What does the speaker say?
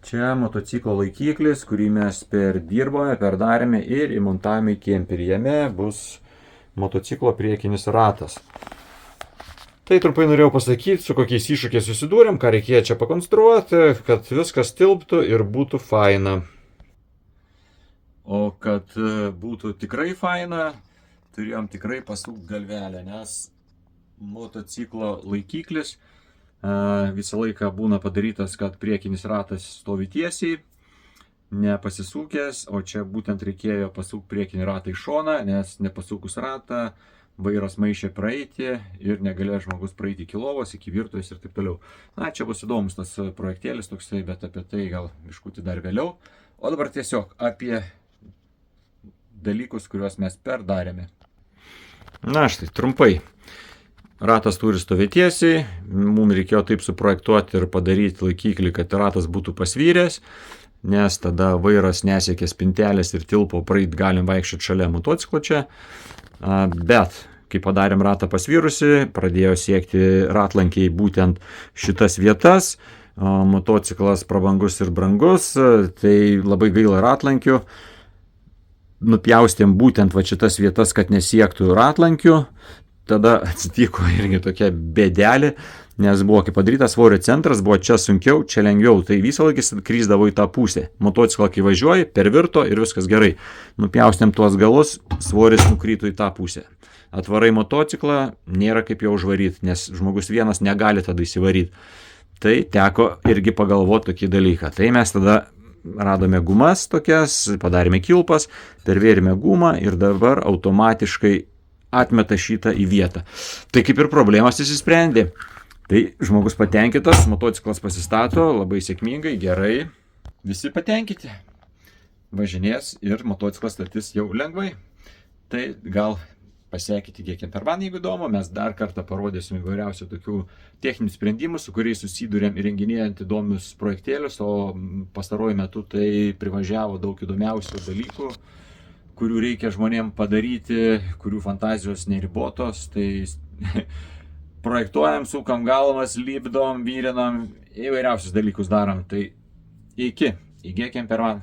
Čia motociklo laikiklis, kurį mes perdirbome, perdarėme ir įmontavome į kemperį. Jame bus motociklo priekinis ratas. Tai trumpai norėjau pasakyti, su kokiais iššūkiais susidūrėm, ką reikėjo čia pakonstruoti, kad viskas tilptų ir būtų faina. O kad būtų tikrai faina, turėjom tikrai pasukti galvelę, nes motociklo laikiklis visą laiką būna padarytas, kad priekinis ratas stovi tiesiai, nepasisukęs, o čia būtent reikėjo pasukti priekinį ratą į šoną, nes nepasukus ratą vairas maišė praeiti ir negalėjo žmogus praeiti iki lovos, iki virtuvės ir taip toliau. Na, čia bus įdomus tas projektėlis toksai, bet apie tai gal biškutį dar vėliau. O dabar tiesiog apie dalykus, kuriuos mes perdarėme. Na, štai trumpai. Ratas turi stovėti tiesiai, mums reikėjo taip suprojektuoti ir padaryti laikiklį, kad ratas būtų pasvyręs, nes tada vairas nesiekė spintelės ir tilpo praeit, galim vaikščioti šalia motociklo čia. Bet, kai padarėm ratą pasvyrusi, pradėjo siekti ratlankiai būtent šitas vietas. Motociklas prabangus ir brangus, tai labai gaila ratlankių. Nupjaustėm būtent va šitas vietas, kad nesiektų ratlankių. Tada atsitiko irgi tokia bėdelė, nes buvo kaip padarytas svorio centras, buvo čia sunkiau, čia lengviau. Tai visą laiką kryzdavo į tą pusę. Motociklą kai važiuoji, pervirto ir viskas gerai. Nupjaustėm tuos galus, svoris nukrito į tą pusę. Atvarai motociklą, nėra kaip jau užvaryti, nes žmogus vienas negali tada įsivaryti. Tai teko irgi pagalvoti tokį dalyką. Tai mes tada radome gumas tokias, padarėme kilpas, pervėrėme gumą ir dabar automatiškai atmeta šitą į vietą. Tai kaip ir problemas įsisprendė. Tai žmogus patenkintas, motociklas pasistato labai sėkmingai, gerai. Visi patenkinti. Važinės ir motociklas statys jau lengvai. Tai gal pasiekite G-Campervan, jeigu įdomu. Mes dar kartą parodėsim įvairiausių tokių techninių sprendimų, su kuriais susidūrėm įrenginėjant įdomius projektėlius, o pastaruoju metu tai privažiavo daug įdomiausių dalykų, kurių reikia žmonėm padaryti, kurių fantazijos neribotos, tai projektuojam, sukam galvas, lipdom, vyrinam, įvairiausius dalykus darom. Tai iki G-Campervan.